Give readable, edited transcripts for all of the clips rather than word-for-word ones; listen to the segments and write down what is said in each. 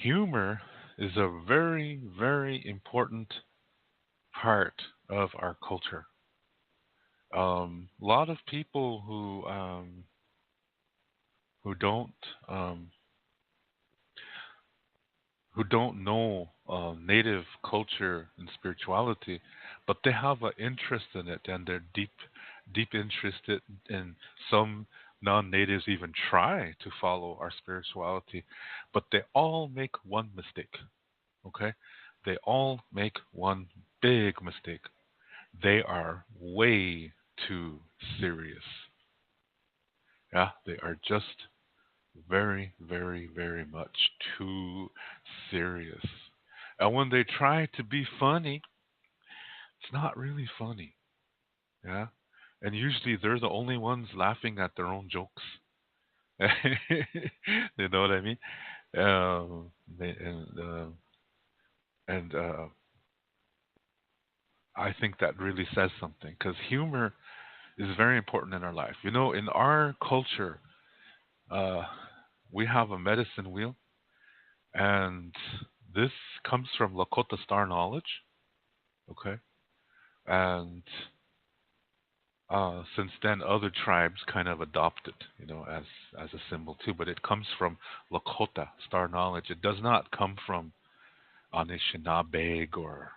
humor is a very, very important part of our culture. A lot of people who don't um, who don't know native culture and spirituality, but they have an interest in it, and they're deep interested in some non-natives even try to follow our spirituality, but they all make one mistake. Okay, they all make one big mistake. They are way too serious. Yeah, they are just very, very, very much too serious. And when they try to be funny, it's not really funny. Yeah. And usually they're the only ones laughing at their own jokes. You know what I mean? They- and I think that really says something because humor is very important in our life. You know, in our culture, uh, we have a medicine wheel, and this comes from Lakota star knowledge. Okay, and since then, other tribes kind of adopt it, as a symbol too. But it comes from Lakota star knowledge. It does not come from Anishinaabe or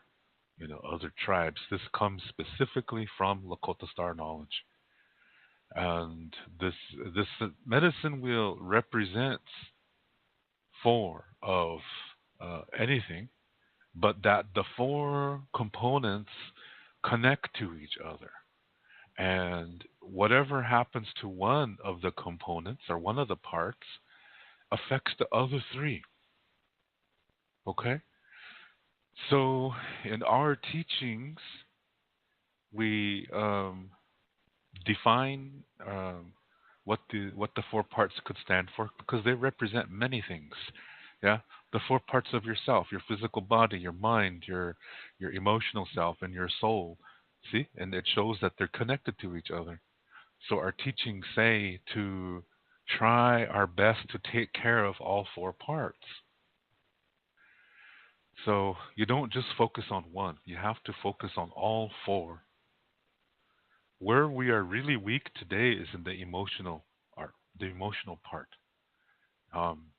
other tribes. This comes specifically from Lakota star knowledge, and this medicine wheel represents four of anything, but that the four components connect to each other. And whatever happens to one of the components or one of the parts affects the other three. Okay? So in our teachings, we define what the four parts could stand for because they represent many things. Yeah, the four parts of yourself: your physical body, your mind, your emotional self, and your soul. See, and it shows that they're connected to each other. So our teachings say to try our best to take care of all four parts. So you don't just focus on one; you have to focus on all four. Where we are really weak today is in the emotional part. Um,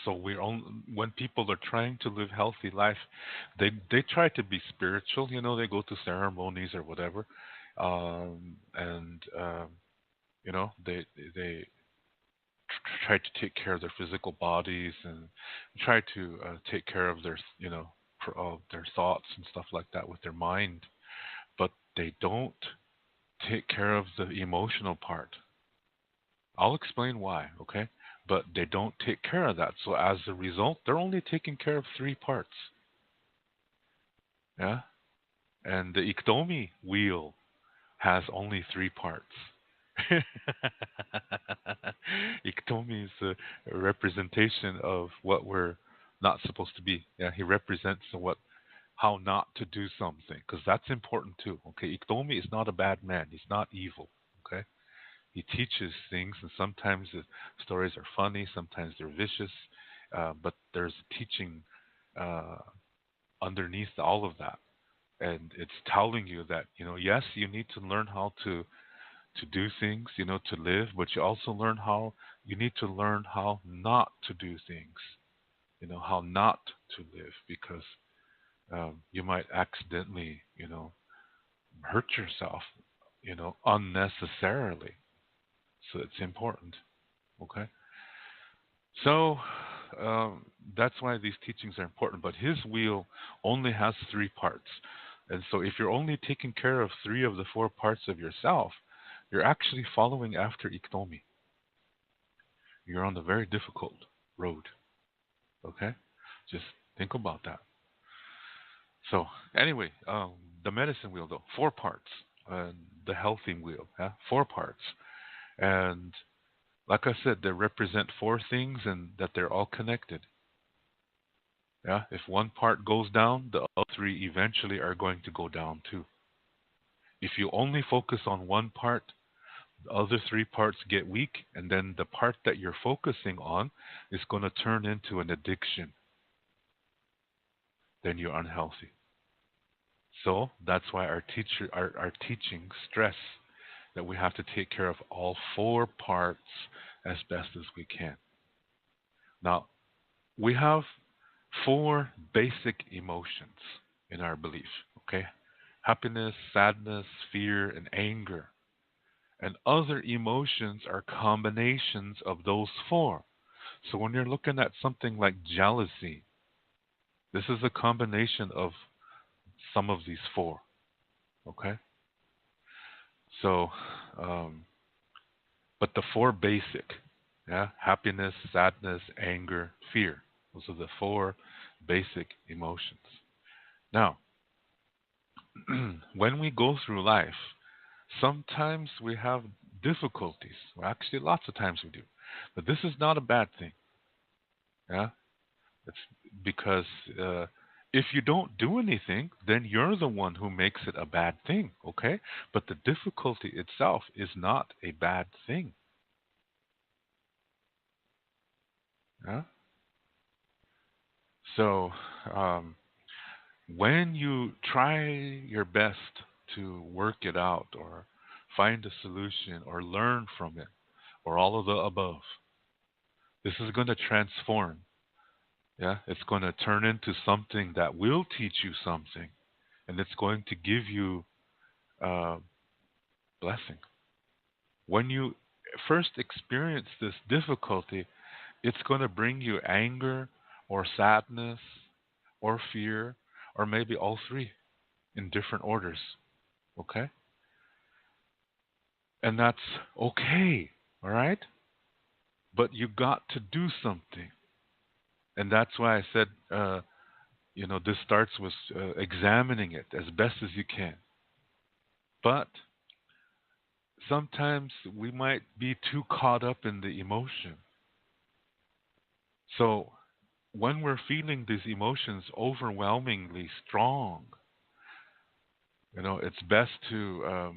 so when people are trying to live healthy life, they try to be spiritual. They go to ceremonies or whatever, and they try to take care of their physical bodies and try to take care of their thoughts and stuff like that with their mind, but they don't take care of the emotional part. I'll explain why, okay? But they don't take care of that. So as a result, they're only taking care of three parts. Yeah? And the Iktomi wheel has only three parts. Iktomi is a representation of what we're not supposed to be. Yeah, he represents how not to do something, because that's important too. Okay, Iktomi is not a bad man. He's not evil. Okay, he teaches things, and sometimes the stories are funny, sometimes they're vicious, but there's a teaching uh, underneath all of that, and it's telling you that yes, you need to learn how to do things, to live, but you need to learn how not to do things, how not to live, because you might accidentally, hurt yourself, unnecessarily. So it's important. Okay. So that's why these teachings are important. But his wheel only has three parts. And so if you're only taking care of three of the four parts of yourself, you're actually following after Iktomi. You're on the very difficult road. Okay? Just think about that. So, anyway, the medicine wheel, though, four parts. Uh, the healthy wheel, yeah? Four parts. And like I said, they represent four things and that they're all connected. Yeah, if one part goes down, the other three eventually are going to go down too. If you only focus on one part, The other three parts get weak, and then the part that you're focusing on is going to turn into an addiction. Then you're unhealthy. So that's why our teaching stress that we have to take care of all four parts as best as we can. Now, we have four basic emotions in our belief, okay? Happiness, sadness, fear, and anger. And other emotions are combinations of those four. So when you're looking at something like jealousy, this is a combination of some of these four, okay? So, um, but the four basic, yeah, happiness, sadness, anger, fear. Those are the four basic emotions. Now, when we go through life, sometimes we have difficulties. Well, actually, lots of times we do. But this is not a bad thing. Yeah, it's because if you don't do anything, then you're the one who makes it a bad thing. Okay, but the difficulty itself is not a bad thing. Yeah. So um, when you try your best to work it out, or find a solution, or learn from it, or all of the above, this is going to transform. Yeah, it's going to turn into something that will teach you something, and it's going to give you blessing. When you first experience this difficulty, it's going to bring you anger, or sadness, or fear, or maybe all three in different orders. Okay? And that's okay. All right? But you got to do something. And that's why I said, this starts with examining it as best as you can. But sometimes we might be too caught up in the emotion. So when we're feeling these emotions overwhelmingly strong, it's best to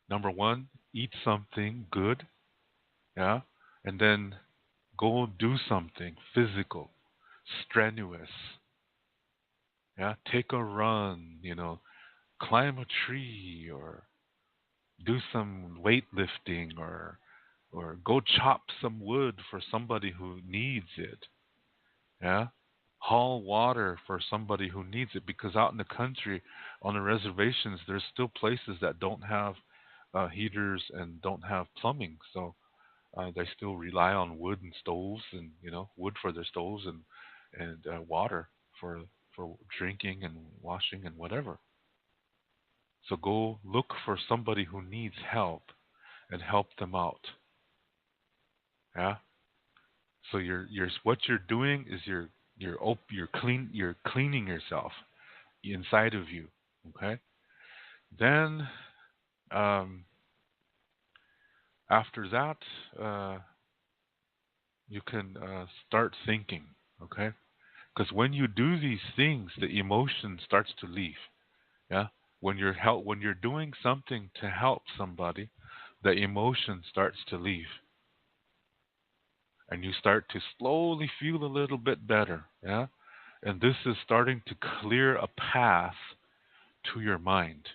number one, eat something good, yeah, and then go do something physical, strenuous, yeah, take a run, climb a tree, or do some weightlifting, or go chop some wood for somebody who needs it. Yeah. Haul water for somebody who needs it, because out in the country on the reservations there's still places that don't have heaters and don't have plumbing. So they still rely on wood and stoves, and wood for their stoves, and water for drinking and washing and whatever. So go look for somebody who needs help and help them out. Yeah. So you're what you're doing is you're cleaning yourself inside of you. Okay. Then um, after that, uh, you can start thinking. Okay. Because when you do these things, the emotion starts to leave. Yeah. When you're doing something to help somebody, the emotion starts to leave, and you start to slowly feel a little bit better. Yeah. And this is starting to clear a path to your mind.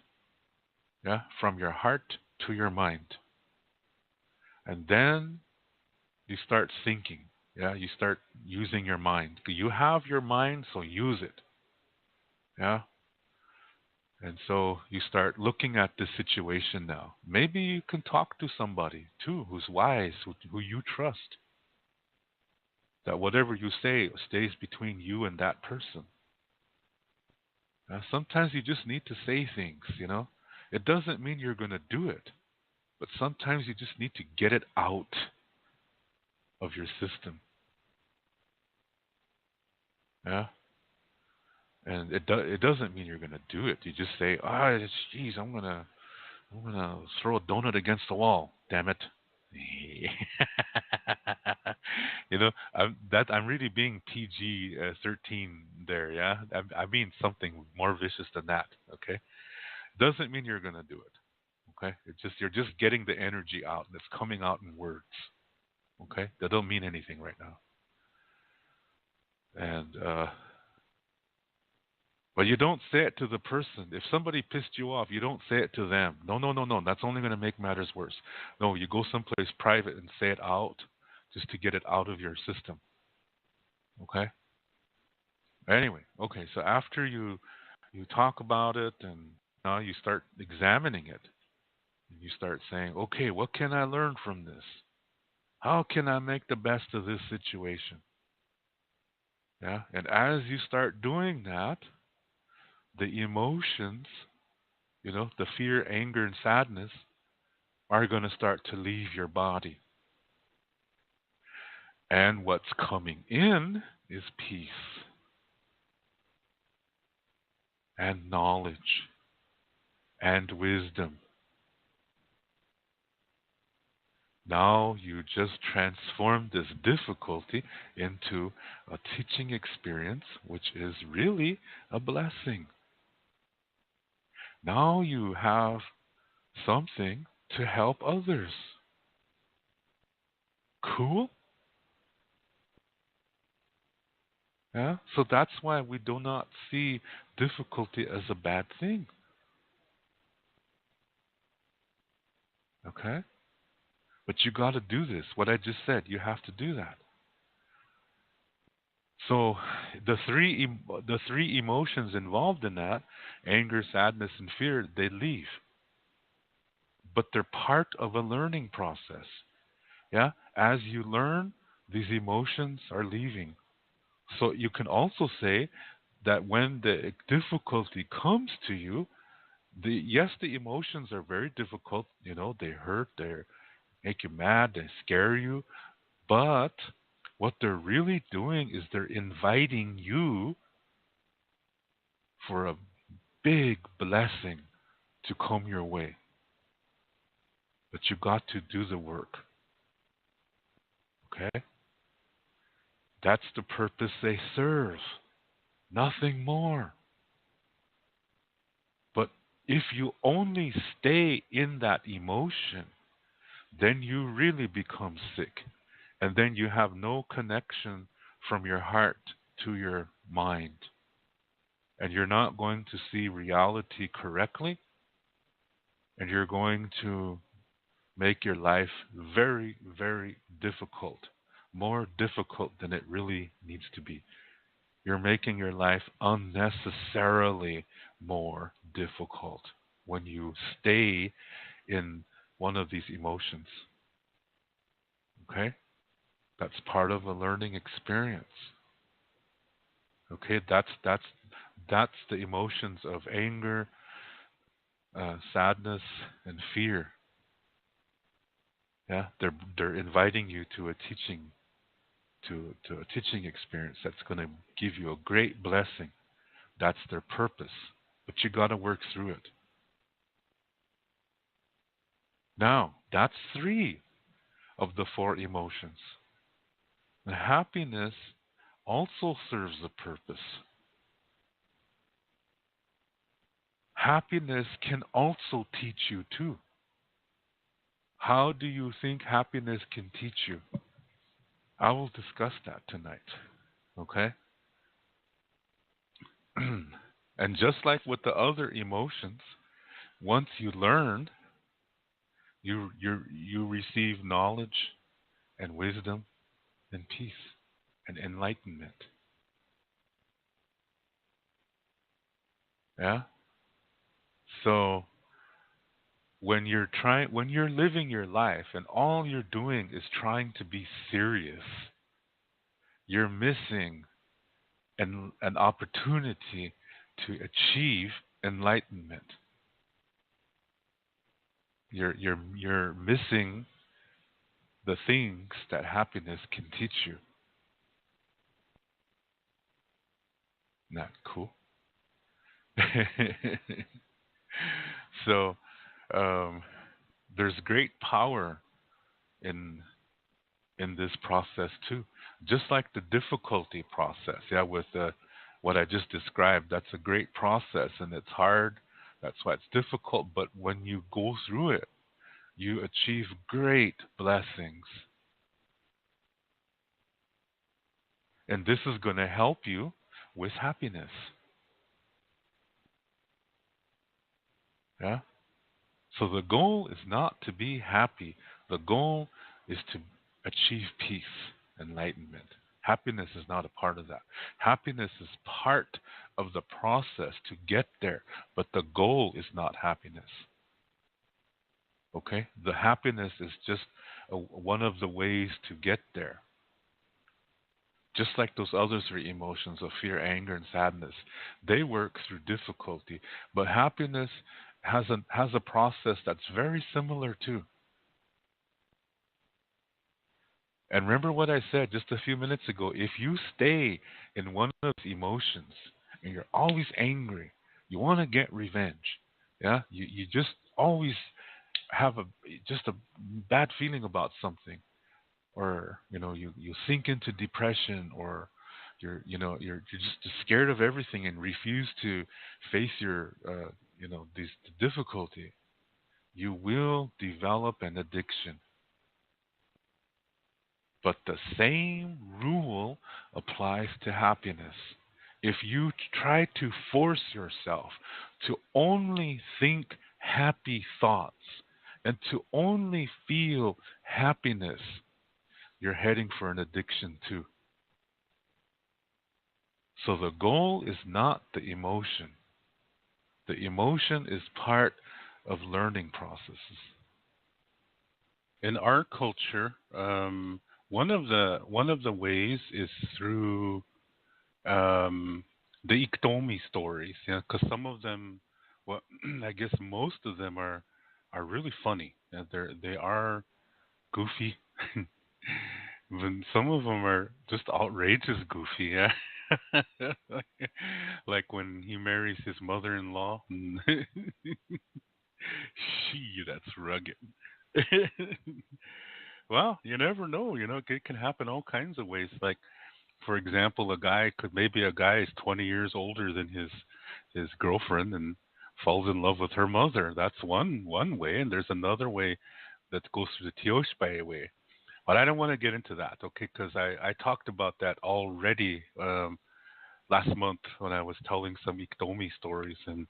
Yeah. From your heart to your mind. And then you start thinking. Yeah. You start using your mind. You have your mind, so use it. Yeah. And so you start looking at this situation now. Maybe you can talk to somebody too who's wise, who you trust. That whatever you say stays between you and that person. Sometimes you just need to say things. It doesn't mean you're going to do it, but sometimes you just need to get it out of your system. Yeah. And it doesn't mean you're going to do it. You just say, geez, I'm gonna throw a donut against the wall. Damn it. I'm really being PG 13 there. Yeah, I mean something more vicious than that. Okay, doesn't mean you're gonna do it. Okay, it's just you're just getting the energy out, and it's coming out in words. Okay, that don't mean anything right now. And but you don't say it to the person. If somebody pissed you off, you don't say it to them. No, no, no, no. That's only going to make matters worse. No, you go someplace private and say it out, just to get it out of your system. Okay. Anyway, okay. So after you talk about it, and now you start examining it, and you start saying, okay, what can I learn from this? How can I make the best of this situation? Yeah. And as you start doing that, the emotions, the fear, anger, and sadness are going to start to leave your body. And what's coming in is peace and knowledge and wisdom. Now you just transform this difficulty into a teaching experience, which is really a blessing. Now you have something to help others. Cool? Yeah? So that's why we do not see difficulty as a bad thing. Okay? But you got to do this. What I just said, you have to do that. So the three emotions involved in that, anger, sadness, and fear, they leave. But they're part of a learning process. Yeah? As you learn, these emotions are leaving. So you can also say that when the difficulty comes to you, yes, the emotions are very difficult. They hurt, they make you mad, they scare you. But what they're really doing is they're inviting you for a big blessing to come your way. But you got to do the work. Okay? That's the purpose they serve. Nothing more. But if you only stay in that emotion, then you really become sick. And then you have no connection from your heart to your mind. And you're not going to see reality correctly. And you're going to make your life very, very difficult. More difficult than it really needs to be. You're making your life unnecessarily more difficult when you stay in one of these emotions. Okay? That's part of a learning experience. Okay, that's the emotions of anger, sadness, and fear. Yeah, they're inviting you to a teaching, to a teaching experience that's going to give you a great blessing. That's their purpose, but you got to work through it. Now, that's 3 of the 4 emotions. The happiness also serves a purpose. Happiness can also teach you too. How do you think happiness can teach you? I will discuss that tonight. Okay? And just like with the other emotions, once you learn, you receive knowledge and wisdom and peace and enlightenment. Yeah? So when you're living your life and all you're doing is trying to be serious, you're missing an opportunity to achieve enlightenment. You're missing the things that happiness can teach you. Not cool. So there's great power in this process too. Just like the difficulty process, yeah, with what I just described, that's a great process, and it's hard That's why it's difficult. But when you go through it, you achieve great blessings. And this is going to help you with happiness. Yeah? So the goal is not to be happy. The goal is to achieve peace, enlightenment. Happiness is not a part of that. Happiness is part of the process to get there, but the goal is not happiness. Okay? The happiness is just one of the ways to get there. Just like those other three emotions of fear, anger, and sadness, they work through difficulty. But happiness has a process that's very similar too. And remember what I said just a few minutes ago. If you stay in one of those emotions and you're always angry, you want to get revenge. Yeah, you just always have a bad feeling about something, or you sink into depression, or you're just scared of everything and refuse to face your these difficulty. You will develop an addiction. But the same rule applies to happiness. If you try to force yourself to only think happy thoughts and to only feel happiness, you're heading for an addiction too. So the goal is not the emotion. The emotion is part of learning processes. In our culture, one of the ways is through the Iktomi stories. Yeah, because some of them, well, I guess most of them are really funny. Yeah, they are goofy. But some of them are just outrageous goofy. Yeah. Like when he marries his mother-in-law. She, that's rugged. Well, you never know. It can happen all kinds of ways. Like, for example, maybe a guy is 20 years older than his girlfriend and falls in love with her mother. That's one way, and there's another way that goes through the Tioshbai way. But I don't want to get into that, okay? Because I talked about that already last month when I was telling some Iktomi stories, and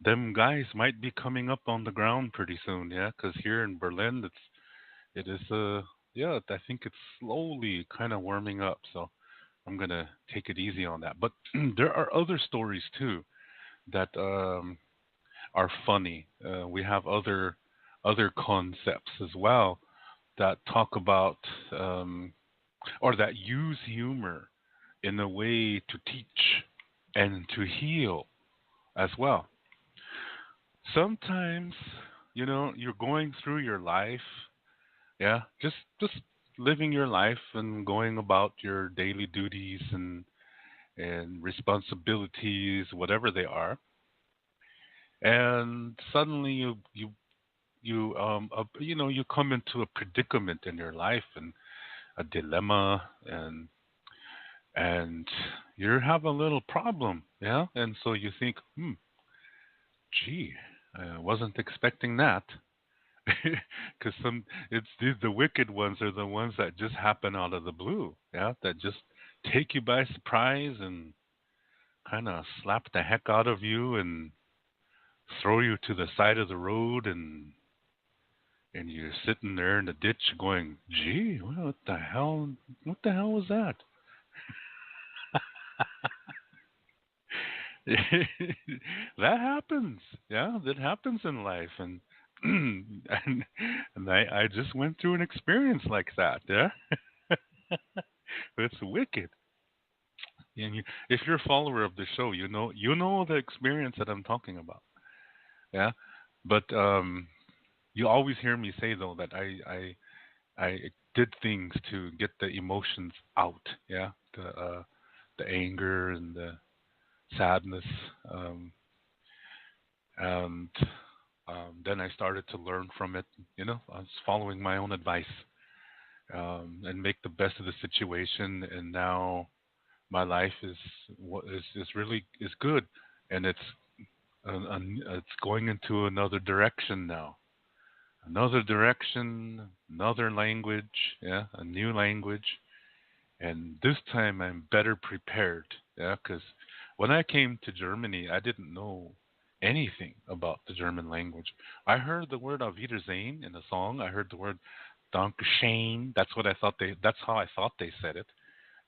them guys might be coming up on the ground pretty soon, yeah. Because here in Berlin, it is yeah, I think it's slowly kind of warming up, so I'm gonna take it easy on that. But there are other stories too that are funny. We have other concepts as well that talk about or that use humor in a way to teach and to heal as well. Sometimes, you're going through your life, yeah, just living your life and going about your daily duties and responsibilities, whatever they are, and suddenly you come into a predicament in your life and a dilemma, and you have a little problem, yeah, and so you think, gee, I wasn't expecting that. Because the wicked ones are the ones that just happen out of the blue, yeah, that just take you by surprise and kind of slap the heck out of you and throw you to the side of the road, and you're sitting there in the ditch going, gee, what the hell? What the hell was that? That happens. Yeah, that happens in life, and and I just went through an experience like that. Yeah, it's wicked. And if you're a follower of the show, you know the experience that I'm talking about. Yeah, but you always hear me say though that I did things to get the emotions out. Yeah, the anger and the sadness, um, and then I started to learn from it. I was following my own advice, and make the best of the situation. And now my life is what is really is good, and it's it's going into another direction now. Another direction, another language, yeah, a new language. And this time I'm better prepared, yeah, because when I came to Germany, I didn't know anything about the German language. I heard the word Auf Wiedersehen in a song. I heard the word Dankeschön. That's how I thought they said it.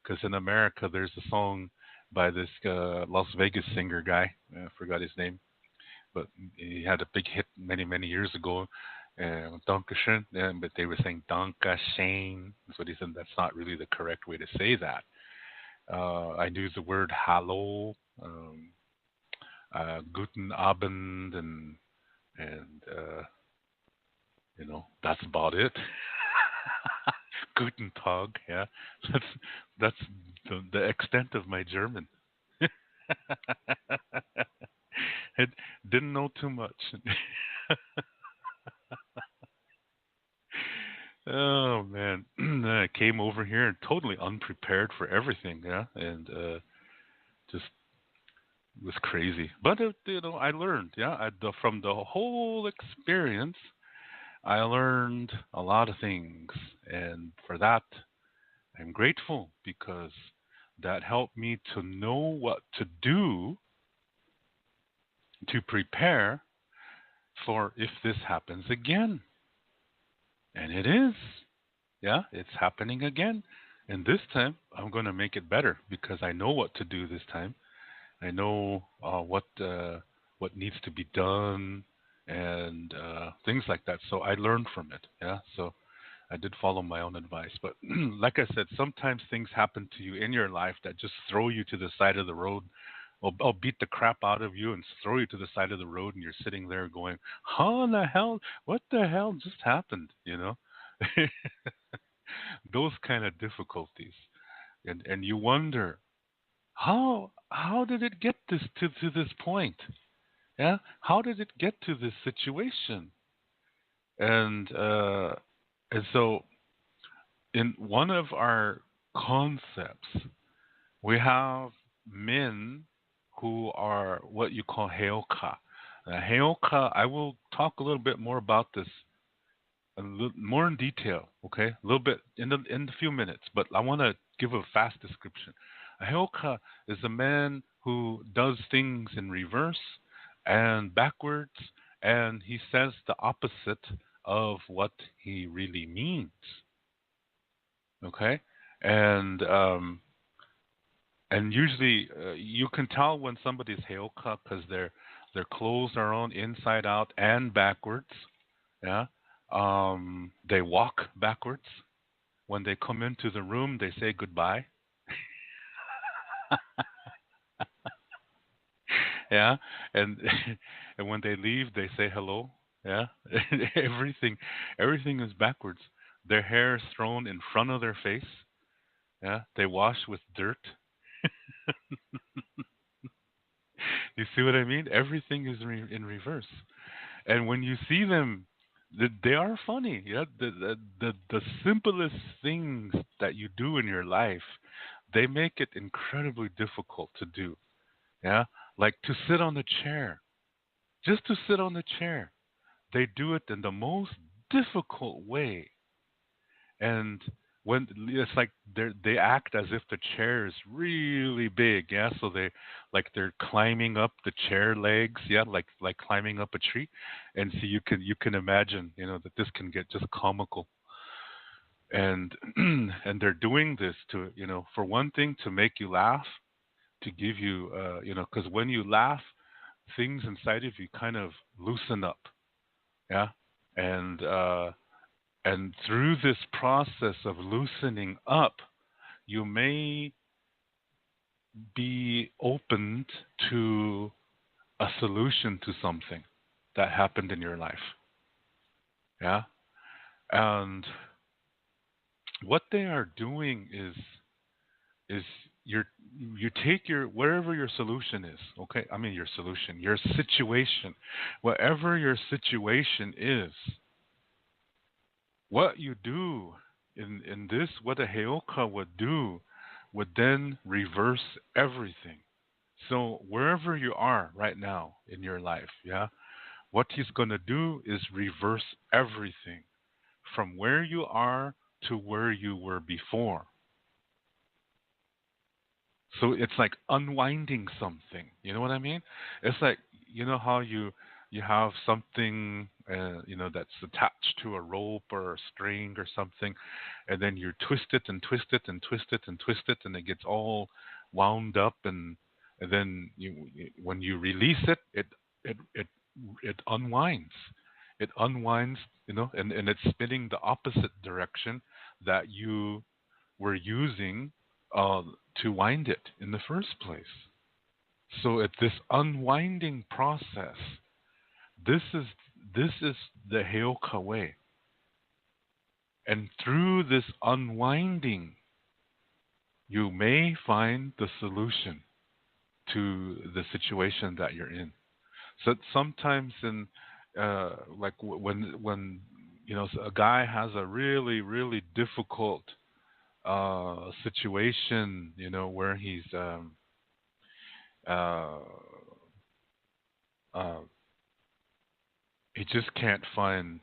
Because in America, there's a song by this Las Vegas singer guy. I forgot his name, but he had a big hit many years ago. Dankeschön, but they were saying Dankeschön. That's what he said. That's not really the correct way to say that. I knew the word hello, guten Abend, and that's about it. Guten Tag, yeah, that's that's the extent of my German. I didn't know too much. Oh man, I came over here totally unprepared for everything, yeah, and just was crazy. But I learned, yeah, from the whole experience, I learned a lot of things, and for that, I'm grateful because that helped me to know what to do to prepare for if this happens again. And it is. Yeah, it's happening again. And this time, I'm going to make it better because I know what to do this time. I know what needs to be done and things like that. So I learned from it. Yeah, so I did follow my own advice. But like I said, sometimes things happen to you in your life that just throw you to the side of the road. I'll beat the crap out of you and throw you to the side of the road, and you're sitting there going, "How in the hell? What the hell just happened?" Those kind of difficulties, and you wonder how did it get to this point? Yeah, how did it get to this situation? And so in one of our concepts, we have men who are what you call heoka. Heoka, I will talk a little bit more about this a little more in detail, okay? A little bit in a few minutes, but I want to give a fast description. A heoka is a man who does things in reverse and backwards, and he says the opposite of what he really means, okay? And usually you can tell when somebody's heoka because their clothes are on inside out and backwards. Yeah. They walk backwards. When they come into the room, they say goodbye. Yeah. And and when they leave, they say hello. Yeah. everything everything is backwards. Their hair is thrown in front of their face. Yeah. They wash with dirt. You see what I mean? Everything is in reverse. And when you see them, they are funny. Yeah, the simplest things that you do in your life, they make it incredibly difficult to do. Yeah, like to sit on the chair, just to sit on the chair. They do it in the most difficult way, and when it's like they act as if the chair is really big, yeah, so they're climbing up the chair legs, yeah, like climbing up a tree. And so you can imagine, that this can get just comical. And and they're doing this to, for one thing, to make you laugh, to give you because when you laugh, things inside of you kind of loosen up, yeah. And uh and through this process of loosening up, you may be opened to a solution to something that happened in your life. Yeah. And what they are doing is you're you take your wherever your solution is, okay? I mean your solution, your situation, whatever your situation is, what you do in this, what a heoka would do, would then reverse everything. So wherever you are right now in your life, yeah, what he's going to do is reverse everything from where you are to where you were before. So it's like unwinding something. You know what I mean? It's like, you know how you have something that's attached to a rope or a string or something, and then you twist it and twist it and twist it and twist it, and it gets all wound up, and then when you release it, it unwinds. It unwinds, and it's spinning the opposite direction that you were using uh, to wind it in the first place. So it's this unwinding process. This is this is the Heoka way, and through this unwinding, you may find the solution to the situation that you're in. So sometimes in like when a guy has a really difficult situation, where he's uh, uh, he just can't find,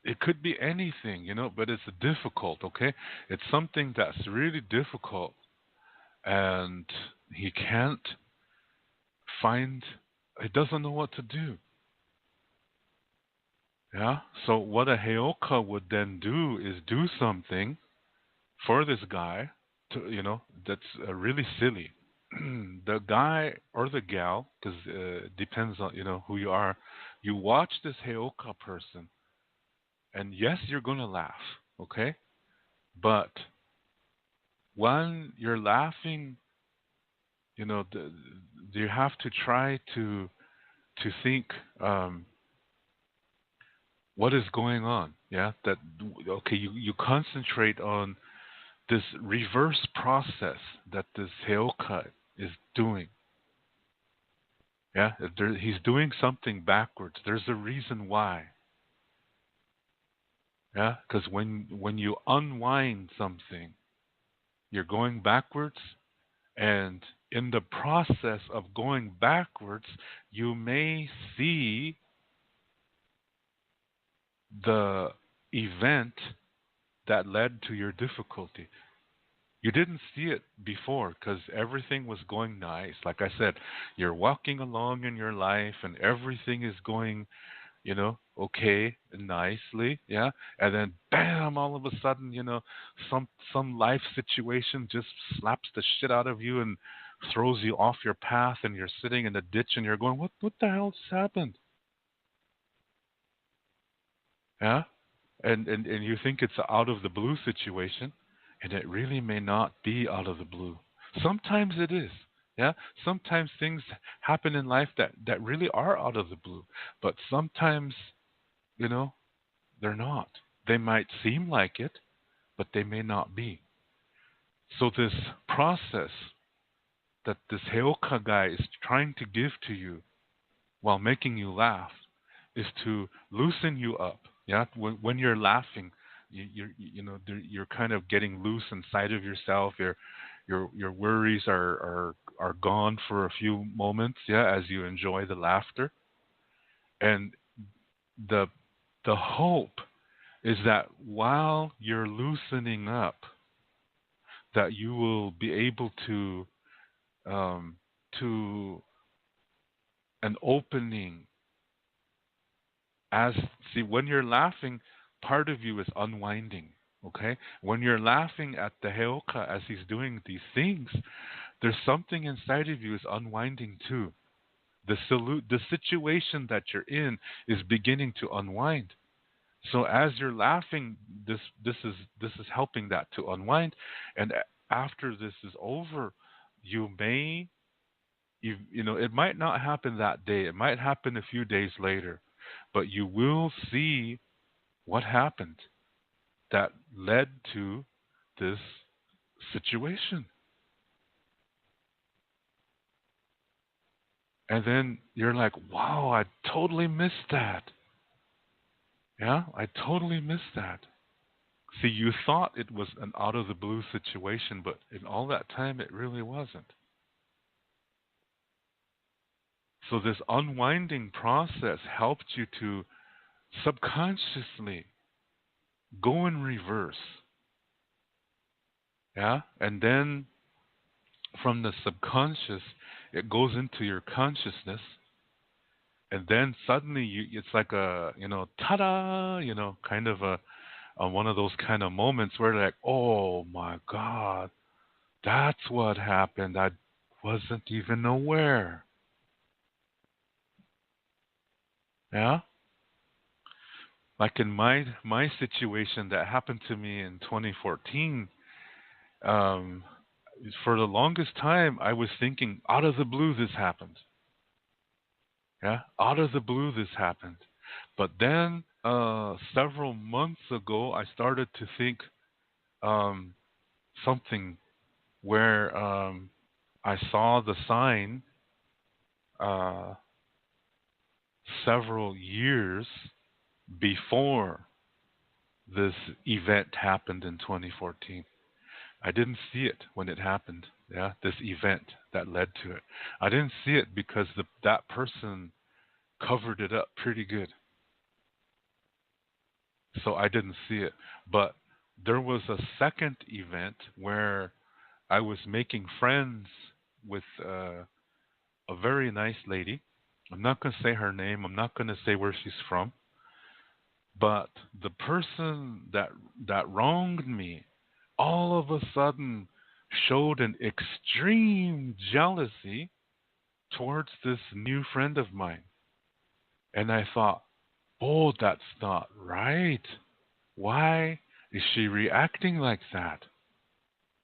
it could be anything, but it's difficult, okay? It's something that's really difficult, and he can't find, he doesn't know what to do. Yeah? So what a Heoka would then do is do something for this guy that's really silly. The guy or the gal, because it depends on who you are. You watch this Heoka person, and yes, you're gonna laugh, okay? But when you're laughing, you have to try to think, um, what is going on. Yeah, that okay. You concentrate on this reverse process that this Heoka is doing. Yeah, he's doing something backwards. There's a reason why. Yeah, because when you unwind something, you're going backwards, and in the process of going backwards, you may see the event that led to your difficulty. You didn't see it before because everything was going nice. Like I said, you're walking along in your life and everything is going, okay, nicely, yeah. And then bam, all of a sudden, some life situation just slaps the shit out of you and throws you off your path, and you're sitting in a ditch and you're going, what the hell just happened? Yeah? And you think it's a out of the blue situation, and it really may not be out of the blue. Sometimes it is. Yeah? Sometimes things happen in life that really are out of the blue. But sometimes, you know, they're not. They might seem like it, but they may not be. So this process that this Heoka guy is trying to give to you while making you laugh is to loosen you up. Yeah, when you're laughing, you're kind of getting loose inside of yourself. Your worries are gone for a few moments. Yeah, as you enjoy the laughter, and the the hope is that while you're loosening up, that you will be able um, to an opening. As see, when you're laughing, part of you is unwinding. Okay, when you're laughing at the Heoka as he's doing these things, there's something inside of you is unwinding too. The situation that you're in is beginning to unwind. So as you're laughing, this is helping that to unwind, and after this is over, you may it might not happen that day. It might happen a few days later, but you will see what happened that led to this situation. And then you're like, wow, I totally missed that. Yeah, I totally missed that. See, you thought it was an out of the blue situation, but in all that time, it really wasn't. So, this unwinding process helped you to subconsciously go in reverse. Yeah. And then from the subconscious, it goes into your consciousness. And then suddenly it's like a, ta-da, kind of one of those kind of moments where like, oh my God, that's what happened. I wasn't even aware. Yeah. Like in my situation that happened to me in 2014, um, for the longest time I was thinking, out of the blue this happened. Yeah, out of the blue this happened. But then several months ago, I started to think um, something where I saw the sign uh, several years before this event happened in 2014. I didn't see it when it happened. Yeah, this event that led to it. I didn't see it because that person covered it up pretty good, so I didn't see it. But there was a second event where I was making friends with a very nice lady. I'm not going to say her name. I'm not going to say where she's from. But the person that wronged me all of a sudden showed an extreme jealousy towards this new friend of mine. And I thought, oh, that's not right. Why is she reacting like that?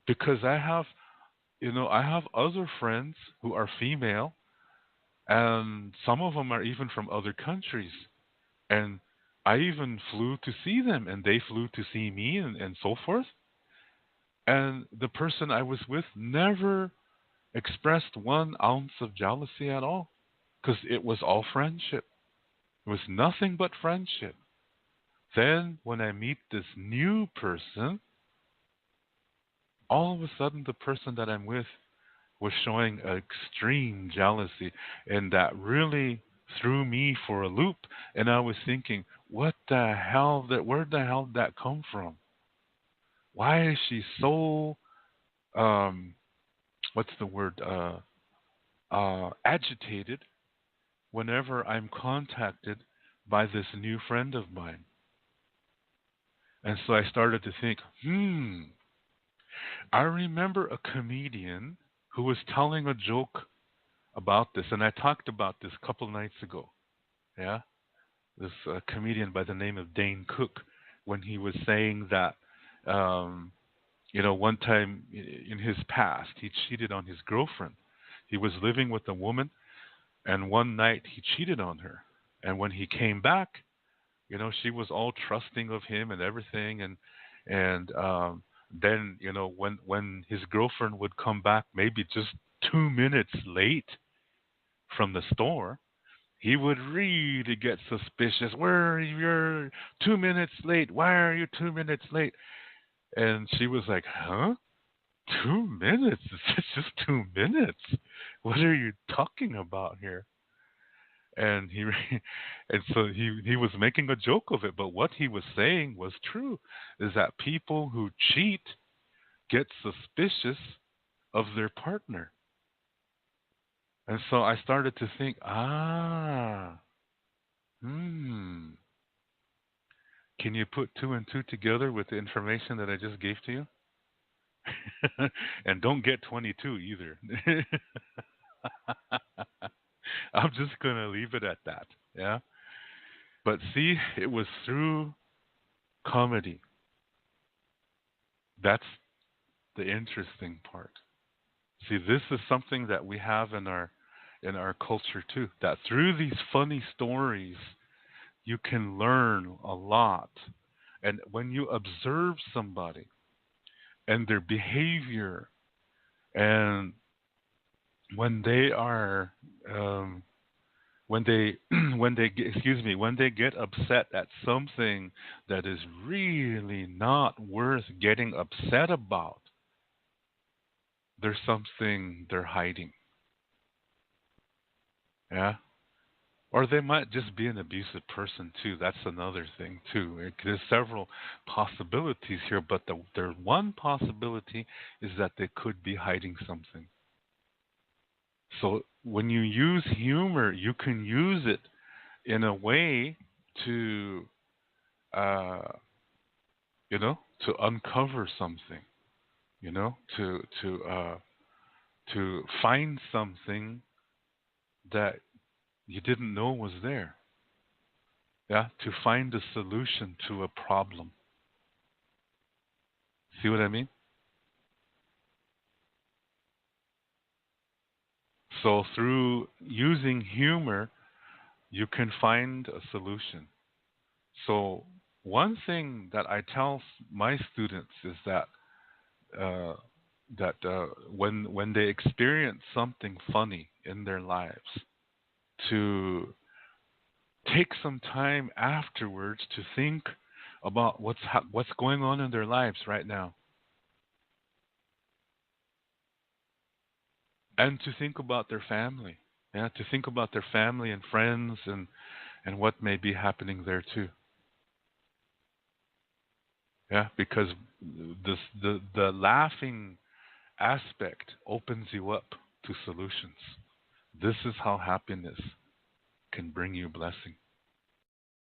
Because I have other friends who are female, and some of them are even from other countries. And I even flew to see them, and they flew to see me, and so forth. And the person I was with never expressed 1 ounce of jealousy at all, because it was all friendship. It was nothing but friendship. Then, when I meet this new person, all of a sudden the person that I'm with was showing extreme jealousy, and that really threw me for a loop. And I was thinking, what the hell? Where the hell did that come from? Why is she so um, what's the word? Agitated whenever I'm contacted by this new friend of mine. And so I started to think, I remember a comedian who was telling a joke about this, and I talked about this a couple nights ago. Yeah, this comedian by the name of Dane Cook, when he was saying that, um, one time in his past he cheated on his girlfriend. He was living with a woman, and one night he cheated on her. And when he came back, she was all trusting of him and everything, and then when his girlfriend would come back, maybe just 2 minutes late from the store, he would really get suspicious. Where are you? 2 minutes late. Why are you 2 minutes late? And she was like, huh? 2 minutes? It's just 2 minutes. What are you talking about here? And and so he was making a joke of it, but what he was saying was true, is that people who cheat get suspicious of their partner. And so I started to think, hmm, can you put two and two together with the information that I just gave to you? And don't get 22 either. I'm just going to leave it at that. Yeah. But see, it was through comedy. That's the interesting part. See, this is something that we have in our culture too. That through these funny stories, you can learn a lot. And when you observe somebody and their behavior, and when they are um, when they when they get upset at something that is really not worth getting upset about, there's something they're hiding. Yeah. Or they might just be an abusive person too. That's another thing too. There's several possibilities here, but the one possibility is that they could be hiding something. So when you use humor, you can use it in a way to, uh, to uncover something. To find something that you didn't know was there. Yeah, to find a solution to a problem. See what I mean? So through using humor, you can find a solution. So one thing that I tell my students is that uh, when they experience something funny in their lives, to take some time afterwards to think about what's going on in their lives right now, and to think about their family. Yeah, to think about their family and friends and what may be happening there too. Yeah, because the laughing aspect opens you up to solutions. This is how happiness can bring you blessing.